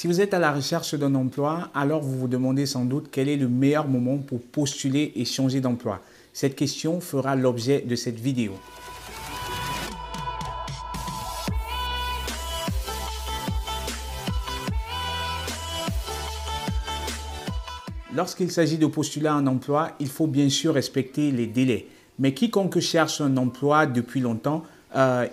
Si vous êtes à la recherche d'un emploi, alors vous vous demandez sans doute quel est le meilleur moment pour postuler et changer d'emploi. Cette question fera l'objet de cette vidéo. Lorsqu'il s'agit de postuler à un emploi, il faut bien sûr respecter les délais. Mais quiconque cherche un emploi depuis longtemps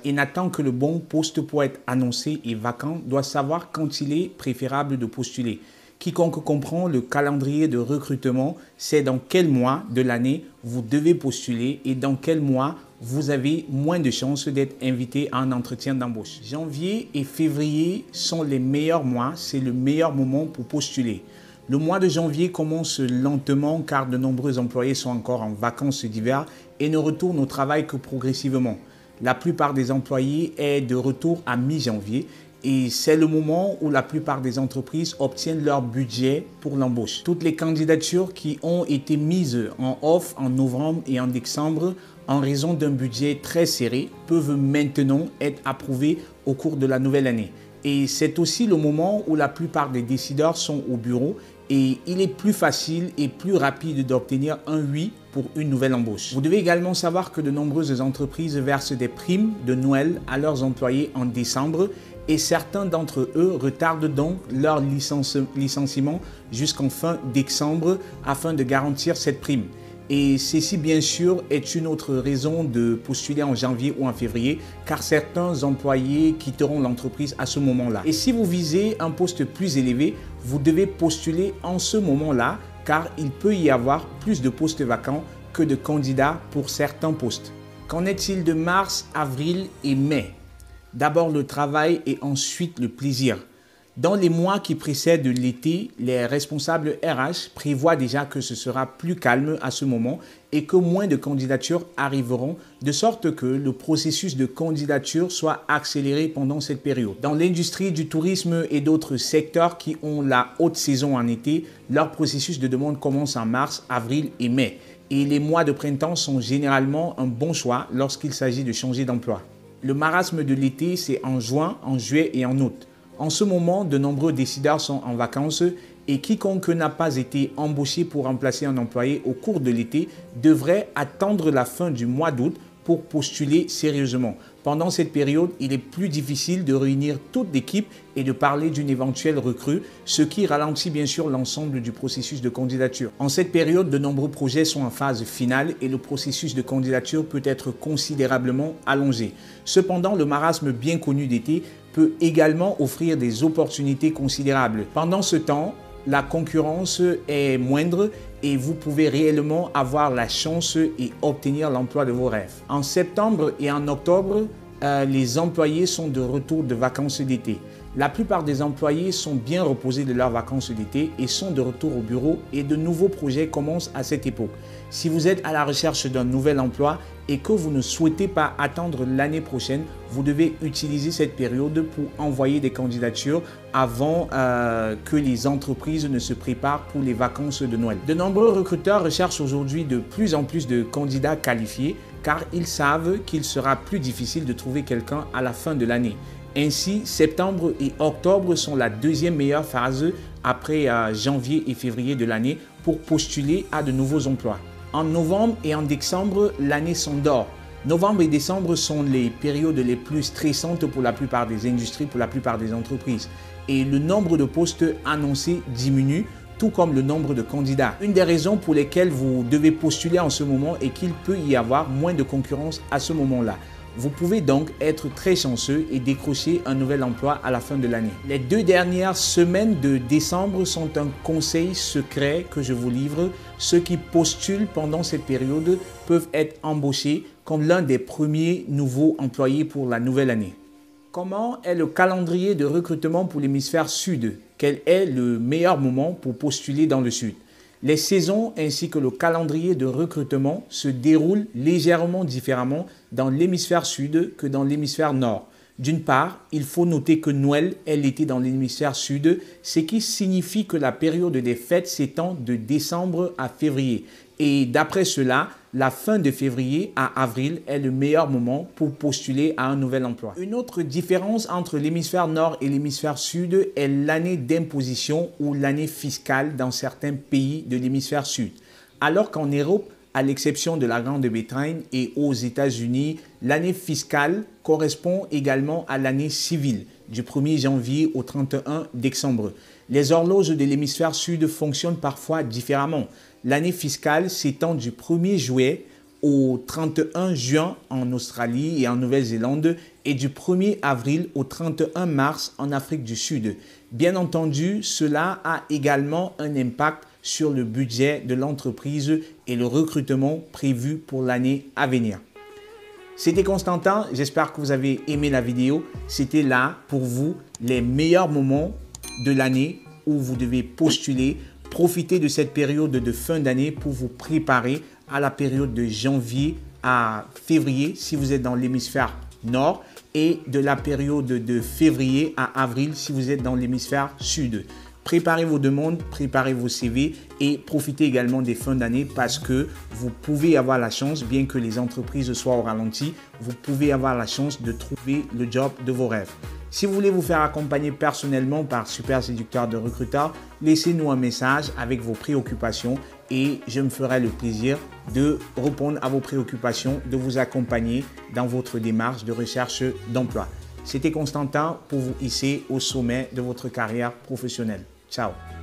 et n'attend que le bon poste pour être annoncé et vacant doit savoir quand il est préférable de postuler. Quiconque comprend le calendrier de recrutement sait dans quel mois de l'année vous devez postuler et dans quel mois vous avez moins de chances d'être invité à un entretien d'embauche. Janvier et février sont les meilleurs mois, c'est le meilleur moment pour postuler. Le mois de janvier commence lentement car de nombreux employés sont encore en vacances d'hiver et ne retournent au travail que progressivement. La plupart des employés est de retour à mi-janvier et c'est le moment où la plupart des entreprises obtiennent leur budget pour l'embauche. Toutes les candidatures qui ont été mises en off en novembre et en décembre en raison d'un budget très serré peuvent maintenant être approuvées au cours de la nouvelle année. Et c'est aussi le moment où la plupart des décideurs sont au bureau et il est plus facile et plus rapide d'obtenir un oui pour une nouvelle embauche. Vous devez également savoir que de nombreuses entreprises versent des primes de Noël à leurs employés en décembre et certains d'entre eux retardent donc leur licenciement jusqu'en fin décembre afin de garantir cette prime. Et ceci, bien sûr, est une autre raison de postuler en janvier ou en février, car certains employés quitteront l'entreprise à ce moment-là. Et si vous visez un poste plus élevé, vous devez postuler en ce moment-là, car il peut y avoir plus de postes vacants que de candidats pour certains postes. Qu'en est-il de mars, avril et mai? D'abord le travail et ensuite le plaisir. Dans les mois qui précèdent l'été, les responsables RH prévoient déjà que ce sera plus calme à ce moment et que moins de candidatures arriveront, de sorte que le processus de candidature soit accéléré pendant cette période. Dans l'industrie du tourisme et d'autres secteurs qui ont la haute saison en été, leur processus de demande commence en mars, avril et mai. Et les mois de printemps sont généralement un bon choix lorsqu'il s'agit de changer d'emploi. Le marasme de l'été, c'est en juin, en juillet et en août. En ce moment, de nombreux décideurs sont en vacances et quiconque n'a pas été embauché pour remplacer un employé au cours de l'été devrait attendre la fin du mois d'août pour postuler sérieusement. Pendant cette période, il est plus difficile de réunir toute l'équipe et de parler d'une éventuelle recrue, ce qui ralentit bien sûr l'ensemble du processus de candidature. En cette période, de nombreux projets sont en phase finale et le processus de candidature peut être considérablement allongé. Cependant, le marasme bien connu d'été peut également offrir des opportunités considérables. Pendant ce temps, la concurrence est moindre et vous pouvez réellement avoir la chance et obtenir l'emploi de vos rêves. En septembre et en octobre, les employés sont de retour de vacances d'été. La plupart des employés sont bien reposés de leurs vacances d'été et sont de retour au bureau et de nouveaux projets commencent à cette époque. Si vous êtes à la recherche d'un nouvel emploi et que vous ne souhaitez pas attendre l'année prochaine, vous devez utiliser cette période pour envoyer des candidatures avant que les entreprises ne se préparent pour les vacances de Noël. De nombreux recruteurs recherchent aujourd'hui de plus en plus de candidats qualifiés car ils savent qu'il sera plus difficile de trouver quelqu'un à la fin de l'année. Ainsi, septembre et octobre sont la deuxième meilleure phase après janvier et février de l'année pour postuler à de nouveaux emplois. En novembre et en décembre, l'année s'endort. Novembre et décembre sont les périodes les plus stressantes pour la plupart des industries, pour la plupart des entreprises. Et le nombre de postes annoncés diminue, tout comme le nombre de candidats. Une des raisons pour lesquelles vous devez postuler en ce moment est qu'il peut y avoir moins de concurrence à ce moment-là. Vous pouvez donc être très chanceux et décrocher un nouvel emploi à la fin de l'année. Les 2 dernières semaines de décembre sont un conseil secret que je vous livre. Ceux qui postulent pendant cette période peuvent être embauchés comme l'un des premiers nouveaux employés pour la nouvelle année. Comment est le calendrier de recrutement pour l'hémisphère sud? Quel est le meilleur moment pour postuler dans le sud? Les saisons ainsi que le calendrier de recrutement se déroulent légèrement différemment dans l'hémisphère sud que dans l'hémisphère nord. D'une part, il faut noter que Noël est l'été dans l'hémisphère sud, ce qui signifie que la période des fêtes s'étend de décembre à février. Et d'après cela, la fin de février à avril est le meilleur moment pour postuler à un nouvel emploi. Une autre différence entre l'hémisphère nord et l'hémisphère sud est l'année d'imposition ou l'année fiscale dans certains pays de l'hémisphère sud. Alors qu'en Europe, à l'exception de la Grande-Bretagne et aux États-Unis, l'année fiscale correspond également à l'année civile, du 1er janvier au 31 décembre. Les horloges de l'hémisphère sud fonctionnent parfois différemment. L'année fiscale s'étend du 1er juillet au 31 juin en Australie et en Nouvelle-Zélande et du 1er avril au 31 mars en Afrique du Sud. Bien entendu, cela a également un impact sur le budget de l'entreprise et le recrutement prévu pour l'année à venir. C'était Constantin, j'espère que vous avez aimé la vidéo. C'était là pour vous les meilleurs moments de l'année où vous devez postuler. Profitez de cette période de fin d'année pour vous préparer à la période de janvier à février si vous êtes dans l'hémisphère nord et de la période de février à avril si vous êtes dans l'hémisphère sud. Préparez vos demandes, préparez vos CV et profitez également des fins d'année parce que vous pouvez avoir la chance, bien que les entreprises soient au ralenti, vous pouvez avoir la chance de trouver le job de vos rêves. Si vous voulez vous faire accompagner personnellement par Super Séducteur de Recruteur, laissez-nous un message avec vos préoccupations et je me ferai le plaisir de répondre à vos préoccupations, de vous accompagner dans votre démarche de recherche d'emploi. C'était Constantin pour vous hisser au sommet de votre carrière professionnelle. Ciao.